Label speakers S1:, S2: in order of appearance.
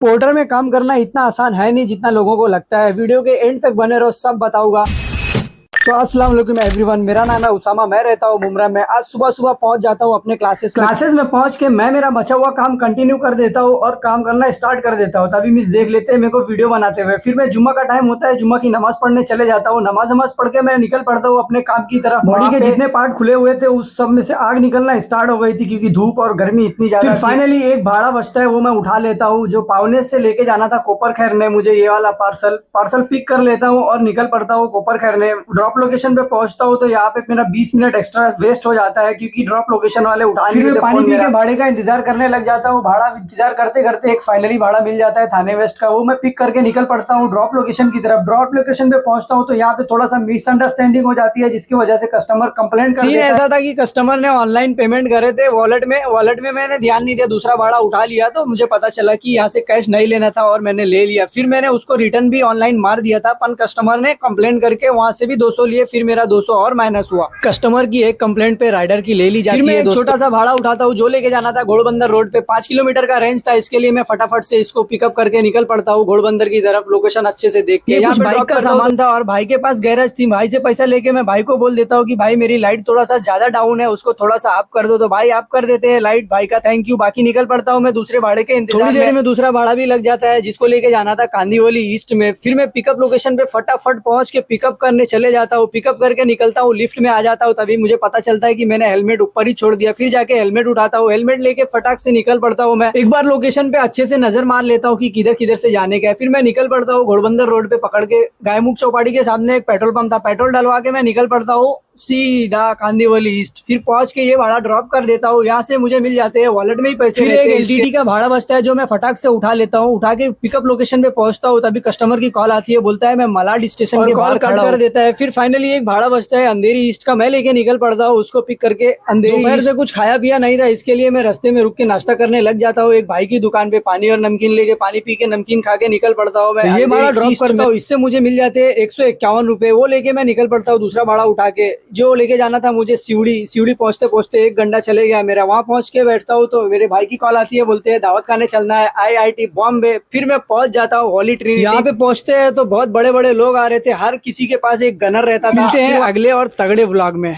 S1: Porter में काम करना इतना आसान है नहीं जितना लोगों को लगता है। वीडियो के एंड तक बने रहो, सब बताऊंगा। तो अस्सलाम वालेकुम एवरीवन, मेरा नाम है उसामा, मैं रहता हूँ मुमरा में। आज सुबह सुबह पहुंच जाता हूँ अपने क्लासेस में पहुंच के मैं मेरा बचा हुआ काम कंटिन्यू कर देता हूँ और काम करना स्टार्ट कर देता हूँ। तभी मिस देख लेते हैं मेरे को वीडियो बनाते हुए। फिर मैं जुम्मा का टाइम होता है, जुम्मा की नमाज पढ़ने चले जाता हूँ। नमाज पढ़ के मैं निकल पड़ता हूँ अपने काम की तरफ। बॉडी के जितने पार्ट खुले हुए थे उस सब में से आग निकलना स्टार्ट हो गई थी क्योंकि धूप और गर्मी इतनी ज्यादा। फिर फाइनली एक भाड़ा बचता है, वो मैं उठा लेता हूँ। जो पावने से लेके जाना था कोपर खैर ने, मुझे ये वाला पार्सल पिक कर लेता हूँ और निकल पड़ता हूँ कोपर खैर ने। ड्रॉप लोकेशन पे पहुंचता हूँ तो यहाँ पे मेरा 20 मिनट एक्स्ट्रा वेस्ट हो जाता है क्योंकि ड्रॉप लोकेशन वाले उठा नहीं देते। पानी पी के भाड़े का इंतजार करने लग जाता हूँ। भाड़ा इंतजार करते करते एक फाइनली भाड़ा मिल जाता है थाने वेस्ट का, वो मैं पिक करके निकल पड़ता हूँ ड्रॉप लोकेशन की तरफ। ड्रॉप लोकेशन पे पहुंचता हूँ तो यहाँ पे थोड़ा सा मिसअंडरस्टैंडिंग हो जाती है जिसकी वजह से कस्टमर कंप्लेंट कर देता है। ऐसा था कि कस्टमर ने ऑनलाइन पेमेंट करे थे वॉलेट में मैंने ध्यान नहीं दिया, दूसरा भाड़ा उठा लिया तो मुझे पता चला कि यहाँ से कैश नहीं लेना था और मैंने ले लिया। फिर मैंने उसको रिटर्न भी ऑनलाइन मार दिया था, पर कस्टमर ने कंप्लेंट करके वहां से भी 200 लिए, फिर मेरा 200 और माइनस हुआ। कस्टमर की एक कंप्लेंट पे राइडर की ले ली जाती है। फिर मैं एक छोटा सा भाड़ा उठाता हूँ जो लेके जाना था घोड़बंदर रोड पे। 5 किलोमीटर का रेंज था, इसके लिए मैं फटाफट से इसको पिकअप करके निकल पड़ता हूँ घोड़बंदर की तरफ, लोकेशन अच्छे से देख के। यहाँ पे बाइक का सामान था और भाई के पास गैरेज थी। भाई से पैसा लेके मैं भाई को बोल देता हूँ कि भाई मेरी लाइट थोड़ा सा ज्यादा डाउन है, उसको थोड़ा सा आप कर दो। तो भाई आप कर देते हैं लाइट, भाई का थैंक यू। बाकी निकल पड़ता हूँ मैं दूसरे भाड़े के इंतजार में। थोड़ी देर में दूसरा भाड़ा भी लग जाता है जिसको लेके जाना था कांदीवली ईस्ट में। फिर मैं पिकअप लोकेशन पे फटाफट पहुंच के पिकअप करने चले जाता हूँ। पिकअप करके निकलता हूँ, लिफ्ट में आ जाता हूँ, तभी मुझे पता चलता है कि मैंने हेलमेट ऊपर ही छोड़ दिया। फिर जाके हेलमेट उठाता हूँ, हेलमेट लेके फटाक से निकल पड़ता हूँ। मैं एक बार लोकेशन पे अच्छे से नजर मार लेता हूँ कि किधर किधर से जाने का है। फिर मैं निकल पड़ता हूँ घोड़बंदर रोड पे पकड़ के। गायमुख चौपाटी के सामने एक पेट्रोल पंप था, पेट्रोल डलवा के मैं निकल पड़ता हूँ सीधा कांदीवली ईस्ट। फिर पहुंच के ये भाड़ा ड्रॉप कर देता हूँ, यहाँ से मुझे मिल जाते हैं वॉलेट में ही पैसे। फिर एक एलटीटी का भाड़ा बचता है जो मैं फटाक से उठा लेता हूँ। उठा के पिकअप लोकेशन पे पहुंचता हूँ तभी कस्टमर की कॉल आती है, बोलता है मैं मलाड स्टेशन के कॉल कट कर देता है। फिर फाइनली एक भाड़ा बचता है अंधेरी ईस्ट का, मैं लेके निकल पड़ता हूँ उसको पिक करके। अंधेरी दोपहर से कुछ खाया पिया नहीं था, इसके लिए मैं रास्ते में रुक के नाश्ता करने लग जाता हूँ एक भाई की दुकान पे। पानी और नमकीन लेके, पानी पी के नमकीन खा के निकल पड़ता हूँ मैं। ये भाड़ा ड्रॉप करता हूँ, इससे मुझे मिल जाते हैं 151 रुपए। वो लेके मैं निकल पड़ता हूँ दूसरा भाड़ा उठा के, जो लेके जाना था मुझे सीवड़ी पहुंचते पहुंचते 1 घंटा चले गया मेरा। वहां पहुंच के बैठता हूँ तो मेरे भाई की कॉल आती है, बोलते हैं दावत खाने चलना है IIT बॉम्बे। फिर मैं पहुंच जाता हूँ होली ट्रिनिटी। यहाँ पे पहुंचते हैं तो बहुत बड़े बड़े लोग आ रहे थे, हर किसी के पास एक गनर रहता था। मिलते हैं अगले और तगड़े व्लॉग में।